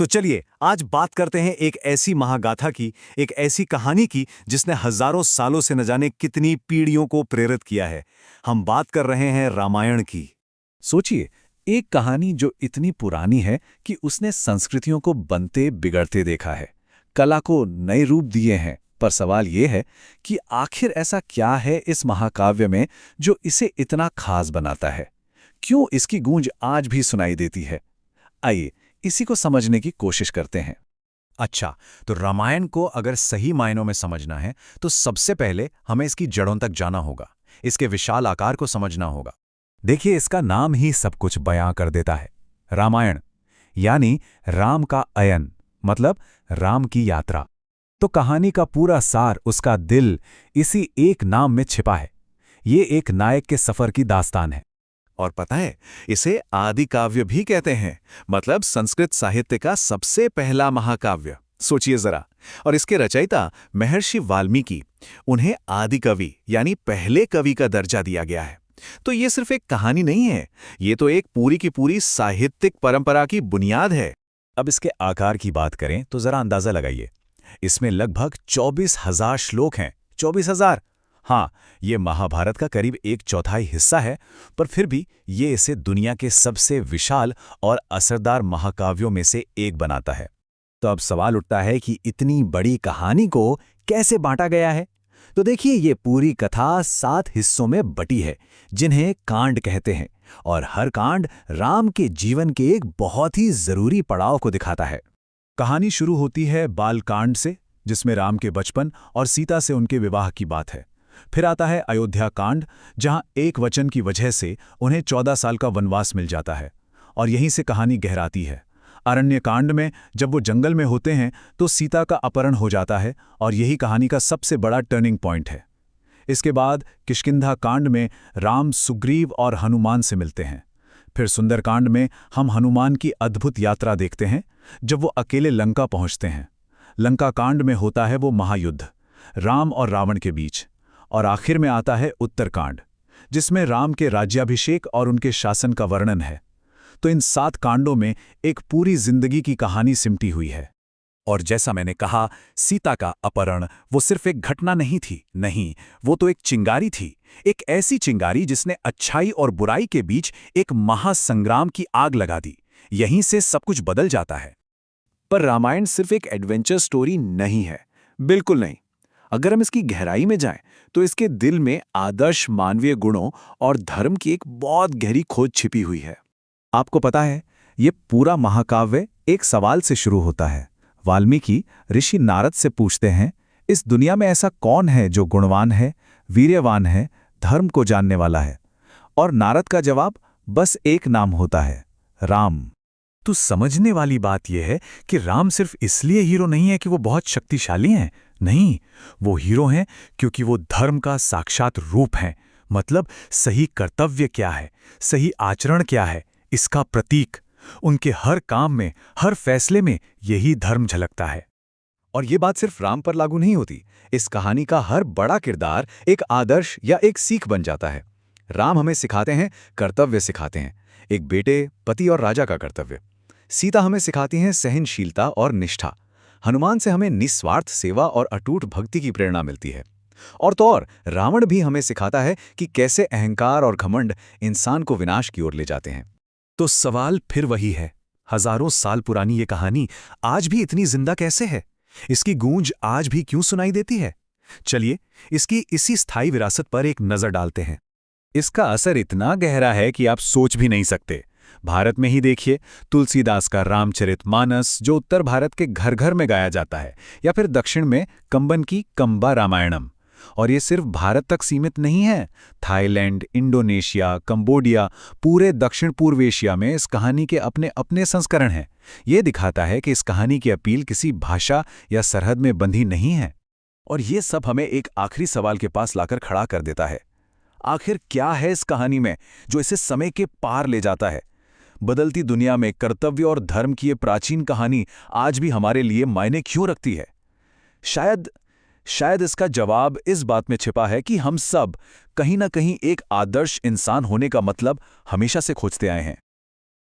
तो चलिए आज बात करते हैं एक ऐसी महागाथा की, एक ऐसी कहानी की जिसने हजारों सालों से न जाने कितनी पीढ़ियों को प्रेरित किया है। हम बात कर रहे हैं रामायण की। सोचिए, एक कहानी जो इतनी पुरानी है कि उसने संस्कृतियों को बनते बिगड़ते देखा है, कला को नए रूप दिए हैं। पर सवाल ये है कि आखिर ऐसा क्या है इस महाकाव्य में जो इसे इतना खास बनाता है? क्यों इसकी गूंज आज भी सुनाई देती है? आइए इसी को समझने की कोशिश करते हैं। अच्छा, तो रामायण को अगर सही मायनों में समझना है तो सबसे पहले हमें इसकी जड़ों तक जाना होगा, इसके विशाल आकार को समझना होगा। देखिए, इसका नाम ही सब कुछ बयां कर देता है। रामायण यानी राम का अयन, मतलब राम की यात्रा। तो कहानी का पूरा सार, उसका दिल इसी एक नाम में छिपा है। ये एक नायक के सफर की दास्तान है। और पता है, इसे आदि काव्य भी कहते हैं, मतलब संस्कृत साहित्य का सबसे पहला महाकाव्य। सोचिए जरा। और इसके रचयिता महर्षि वाल्मीकि, उन्हें आदि कवि यानी पहले कवि का दर्जा दिया गया है। तो ये सिर्फ एक कहानी नहीं है, ये तो एक पूरी की पूरी साहित्यिक परंपरा की बुनियाद है। अब इसके आकार की बात करें तो जरा अंदाजा लगाइए। इसमें लगभग 24,000 श्लोक हैं। 24,000! हाँ, ये महाभारत का करीब 1/4 हिस्सा है, पर फिर भी ये इसे दुनिया के सबसे विशाल और असरदार महाकाव्यों में से एक बनाता है। तो अब सवाल उठता है कि इतनी बड़ी कहानी को कैसे बांटा गया है? तो देखिए, ये पूरी कथा 7 हिस्सों में बटी है, जिन्हें कांड कहते हैं, और हर कांड राम के जीवन के एक बहुत ही जरूरी पड़ाव को दिखाता है। कहानी शुरू होती है बालकांड से, जिसमें राम के बचपन और सीता से उनके विवाह की बात है। फिर आता है अयोध्या कांड, जहां एक वचन की वजह से उन्हें 14 साल का वनवास मिल जाता है, और यहीं से कहानी गहराती है। अरण्य कांड में जब वो जंगल में होते हैं तो सीता का अपहरण हो जाता है, और यही कहानी का सबसे बड़ा टर्निंग पॉइंट है। इसके बाद किष्किंधा कांड में राम सुग्रीव और हनुमान से मिलते हैं। फिर सुंदरकांड में हम हनुमान की अद्भुत यात्रा देखते हैं, जब वो अकेले लंका पहुंचते हैं। लंका कांड में होता है वो महायुद्ध राम और रावण के बीच। और आखिर में आता है उत्तरकांड, जिसमें राम के राज्याभिषेक और उनके शासन का वर्णन है। तो इन 7 कांडों में एक पूरी जिंदगी की कहानी सिमटी हुई है। और जैसा मैंने कहा, सीता का अपहरण वो सिर्फ एक घटना नहीं थी, नहीं, वो तो एक चिंगारी थी। एक ऐसी चिंगारी जिसने अच्छाई और बुराई के बीच एक महासंग्राम की आग लगा दी। यहीं से सब कुछ बदल जाता है। पर रामायण सिर्फ एक एडवेंचर स्टोरी नहीं है, बिल्कुल नहीं। अगर हम इसकी गहराई में जाएं, तो इसके दिल में आदर्श मानवीय गुणों और धर्म की एक बहुत गहरी खोज छिपी हुई है। आपको पता है, ये पूरा महाकाव्य एक सवाल से शुरू होता है। वाल्मीकि ऋषि नारद से पूछते हैं, इस दुनिया में ऐसा कौन है जो गुणवान है, वीर्यवान है, धर्म को जानने वाला है? और नारद का जवाब बस एक नाम होता है, राम। तो समझने वाली बात यह है कि राम सिर्फ इसलिए हीरो नहीं है कि वो बहुत शक्तिशाली हैं। नहीं, वो हीरो हैं क्योंकि वो धर्म का साक्षात रूप हैं। मतलब सही कर्तव्य क्या है, सही आचरण क्या है, इसका प्रतीक। उनके हर काम में, हर फैसले में यही धर्म झलकता है। और ये बात सिर्फ राम पर लागू नहीं होती। इस कहानी का हर बड़ा किरदार एक आदर्श या एक सीख बन जाता है। राम हमें सिखाते हैं, कर्तव्य सिखाते हैं, एक बेटे, पति और राजा का कर्तव्य। सीता हमें सिखाती हैं सहनशीलता और निष्ठा। हनुमान से हमें निस्वार्थ सेवा और अटूट भक्ति की प्रेरणा मिलती है। और तो और रावण भी हमें सिखाता है कि कैसे अहंकार और घमंड इंसान को विनाश की ओर ले जाते हैं। तो सवाल फिर वही है, हजारों साल पुरानी ये कहानी आज भी इतनी जिंदा कैसे है? इसकी गूंज आज भी क्यों सुनाई देती है? चलिए इसकी इसी स्थायी विरासत पर एक नजर डालते हैं। इसका असर इतना गहरा है कि आप सोच भी नहीं सकते। भारत में ही देखिए, तुलसीदास का रामचरितमानस, जो उत्तर भारत के घर घर में गाया जाता है, या फिर दक्षिण में कंबन की कंबा रामायणम। और ये सिर्फ भारत तक सीमित नहीं है। थाईलैंड, इंडोनेशिया, कंबोडिया, पूरे दक्षिण पूर्व एशिया में इस कहानी के अपने अपने संस्करण हैं। ये दिखाता है कि इस कहानी की अपील किसी भाषा या सरहद में बंधी नहीं है। और ये सब हमें एक आखिरी सवाल के पास लाकर खड़ा कर देता है। आखिर क्या है इस कहानी में जो इसे समय के पार ले जाता है? बदलती दुनिया में कर्तव्य और धर्म की ये प्राचीन कहानी आज भी हमारे लिए मायने क्यों रखती है? शायद इसका जवाब इस बात में छिपा है कि हम सब कहीं ना कहीं एक आदर्श इंसान होने का मतलब हमेशा से खोजते आए हैं।